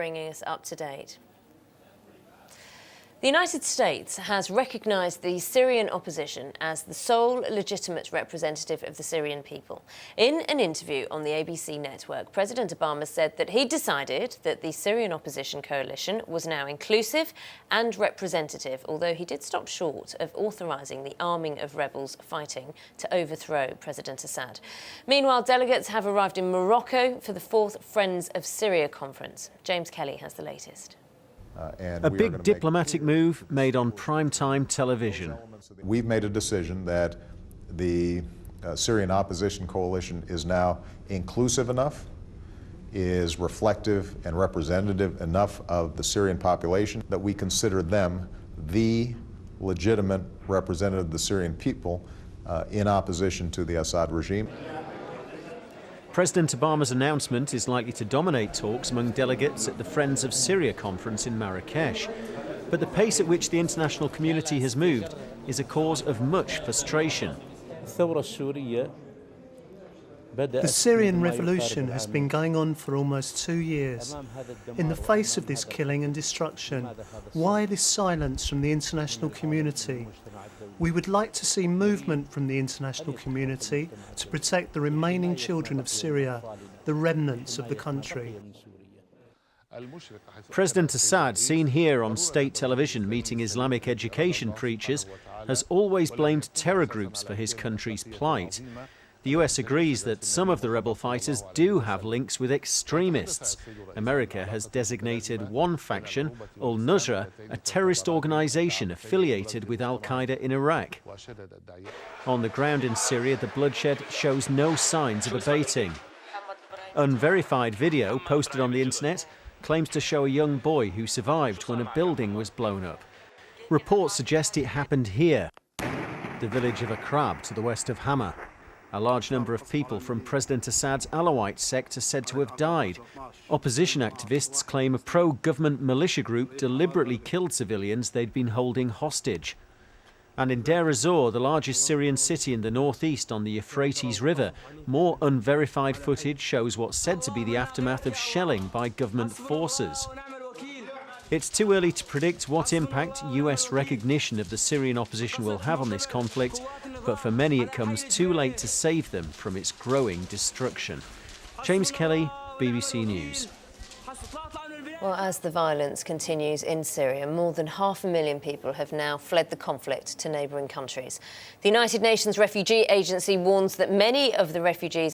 bringing us up to date. The United States has recognised the Syrian opposition as the sole legitimate representative of the Syrian people. In an interview on the ABC network, President Obama said that he decided that the Syrian opposition coalition was now inclusive and representative, although he did stop short of authorising the arming of rebels fighting to overthrow President Assad. Meanwhile, delegates have arrived in Morocco for the 4th Friends of Syria conference. James Kelly has the latest. A big diplomatic move made on primetime television. We've made a decision that the Syrian opposition coalition is now inclusive enough, is reflective and representative enough of the Syrian population that we consider them the legitimate representative of the Syrian people in opposition to the Assad regime. President Obama's announcement is likely to dominate talks among delegates at the Friends of Syria conference in Marrakesh. But the pace at which the international community has moved is a cause of much frustration. The Syrian revolution has been going on for almost 2 years. In the face of this killing and destruction, why this silence from the international community? We would like to see movement from the international community to protect the remaining children of Syria, the remnants of the country. President Assad, seen here on state television meeting Islamic education preachers, has always blamed terror groups for his country's plight. The US agrees that some of the rebel fighters do have links with extremists. America has designated one faction, al-Nusra, a terrorist organization affiliated with al-Qaeda in Iraq. On the ground in Syria, the bloodshed shows no signs of abating. Unverified video posted on the internet claims to show a young boy who survived when a building was blown up. Reports suggest it happened here, the village of Akrab to the west of Hama. A large number of people from President Assad's Alawite sect are said to have died. Opposition activists claim a pro-government militia group deliberately killed civilians they'd been holding hostage. And in Deir ez-Zor, the largest Syrian city in the northeast on the Euphrates River, more unverified footage shows what's said to be the aftermath of shelling by government forces. It's too early to predict what impact US recognition of the Syrian opposition will have on this conflict, but for many it comes too late to save them from its growing destruction. James Kelly, BBC News. Well, as the violence continues in Syria, more than 500,000 people have now fled the conflict to neighbouring countries. The United Nations Refugee Agency warns that many of the refugees